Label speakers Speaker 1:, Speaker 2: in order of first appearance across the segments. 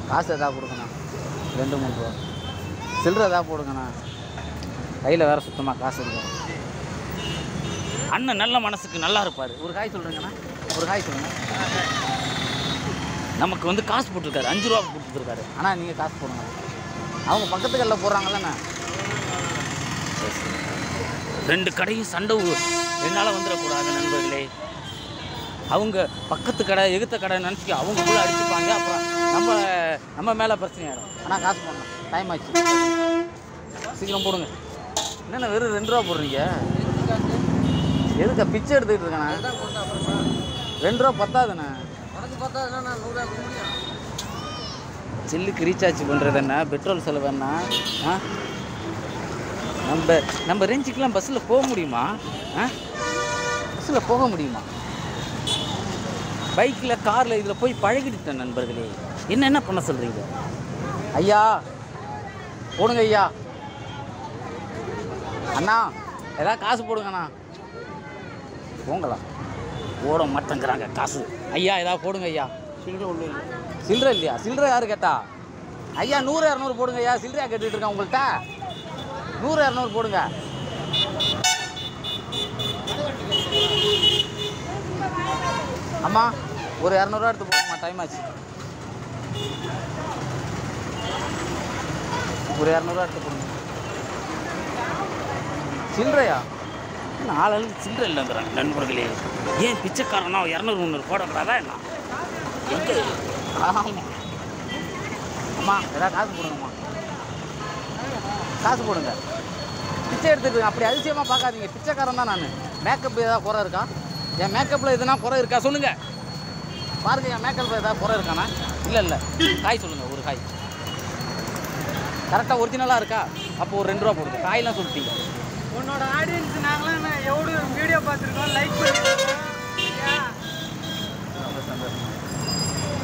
Speaker 1: காசு எதாவது கொடுங்கண்ணா 2-3 ரூபா. சில்லறை எதாவது போடுங்கண்ணா. கையில் வேறு சுத்தமாக காசு இருக்கும். அண்ணன் நல்ல மனசுக்கு நல்லா இருப்பார். ஒரு காய் சொல்கிறேங்கண்ணா, ஒரு காய் சொல்லுங்கள். நமக்கு வந்து காசு போட்டிருக்காரு, 5 ரூபா கொடுத்துருக்காரு. ஆனால் நீங்கள் காசு போடுங்க. அவங்க பக்கத்து கடையில் போடுறாங்கல்லண்ணா. 2 கடையும் சண்டை என்னால் வந்துடக்கூடாது நண்பர்களே. அவங்க பக்கத்து கடை எகுத்த கடை நினச்சிக்க அவங்களுக்குள்ளே அடிச்சுப்பாங்க. அப்புறம் நம்ம மேலே பிரச்சனை ஆகிடும். ஆனால் காசு போடணும். டைம் ஆச்சு, சீக்கிரம் போடுங்க. என்னென்ன வெறும் 2 ரூபா போடுறீங்க? எதுக்கா பிச்சை எடுத்துக்கிட்டு இருக்கேண்ணா? 2 ரூபா பத்தாதுண்ணா. செல்லுக்கு ரீசார்ஜ் பண்ணுறது என்ன, பெட்ரோல் செலவு என்ன? நம்ம ரேஞ்சுக்கெலாம் பஸ்ஸில் போக முடியுமா? பஸ்ஸில் போக முடியுமா? பைக்கில் காரில் இதில் போய் பழகிட்டேன் நண்பர்களே. என்ன பண்ண சொல்கிறீங்க? ஐயா போடுங்க ஐயா. அண்ணா ஏதாவது காசு போடுங்கண்ணா. போங்கலாம், போட மாட்டேங்கிறாங்க காசு. ஐயா ஏதாவது போடுங்க ஐயா. சில்லறை ஒன்றும் இல்லை. சில்லறை இல்லையா? சில்லறை யார் கேட்டா? ஐயா 100-200 போடுங்க ஐயா. சில்லறையாக கேட்டுக்கிட்டு இருக்கேன் உங்கள்கிட்ட. 100-200 போடுங்க. அம்மா ஒரு 200 ரூபா எடுத்து போடுங்கம்மா. டைம் ஆச்சு. ஒரு 200 ரூபா எடுத்து போடுங்க. சில்லறையா? 4 ஆளுக்கு சில்லறை இல்லைங்கிறாங்க நண்பர்களே. ஏன் பிச்சைக்காரனா 200-300 போடக்கூடாதா என்ன? எங்கே? ஆமாம் அம்மா ஏதாவது காசு போடுங்கம்மா. காசு போடுங்க. பிச்சை எடுத்துட்டு அப்படி அதிசயமாக பார்க்காதீங்க. பிச்சைக்காரன் தான் நான். மேக்கப் ஏதாவது குறை இருக்கா? என் மேக்கப்பில் எதுனா குறை இருக்கா சொல்லுங்கள். பாருங்க, என் மேக்கப்பில் ஏதாவது குறை இருக்காண்ணா? இல்லை. காய் சொல்லுங்கள். ஒரு காய் கரெக்டாக ஒரிஜினலாக இருக்கா? அப்போ ஒரு 2 ரூபா போடுங்க. காயெல்லாம் சொல்லிட்டீங்க.
Speaker 2: உன்னோட ஆடியன்ஸ் நாங்களாம் எவ்வளோ வீடியோ பார்த்துருக்கோம், லைக் பண்ணிருக்கோம்.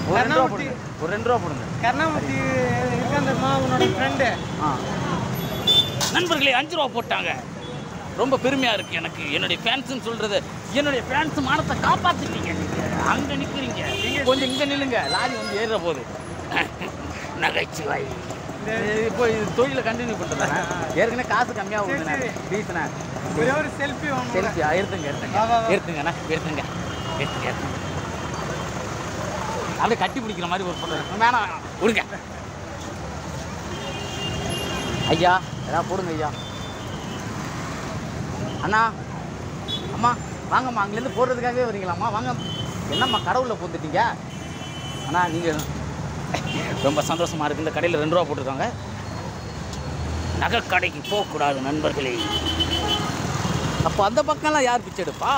Speaker 1: ஒரு 2 ரூபா போடுங்க. ஒரு 2 ரூபா போடுங்க.
Speaker 2: கருணாமூர்த்தி இருக்காந்தம்மா உன்னோட ஃப்ரெண்டு.
Speaker 1: நண்பர்களே 5 ரூபா போட்டாங்க. ரொம்ப பெருமையாக இருக்குது எனக்கு. என்னுடைய ஃபேன்ஸுன்னு சொல்கிறது, என்னுடைய ஃபேன்ஸ் மானத்தை காப்பாற்றிட்டீங்க. நீங்கள் அங்கே நிற்கிறீங்க, கொஞ்சம் இங்கே நில்லுங்க. லாரி வந்து ஏறுற போது நகைச்சுவை. இப்போ இது தொழிலை கண்டினியூ பண்ணுறேன். ஏற்கனவே காசு கம்மியாக கொடுங்க ப்ளீஸ்ண்ணா.
Speaker 2: ஒரே ஒரு செல்ஃபி
Speaker 1: எடுத்துங்கண்ணா. எடுத்துங்க. அப்படியே கட்டி பிடிக்கிற மாதிரி ஒரு ஃபோட்டோ வேணாம், கொடுங்க. ஐயா ஏதாவது போடுங்க ஐயா. அண்ணா அம்மா வாங்கம்மா. அங்கேருந்து போடுறதுக்காகவே வரீங்களாம்மா? வாங்க. என்னம்மா கடவுளில் போட்டுட்டீங்க? அண்ணா நீங்கள் ரொம்ப சந்தோஷமாக இருக்குது. இந்த கடையில் 2 ரூபா போட்டிருக்காங்க. நகை கடைக்கு போகக்கூடாது நண்பர்களே. அப்போ அந்த பக்கம்லாம் யார் பிச்சை எடுப்பா?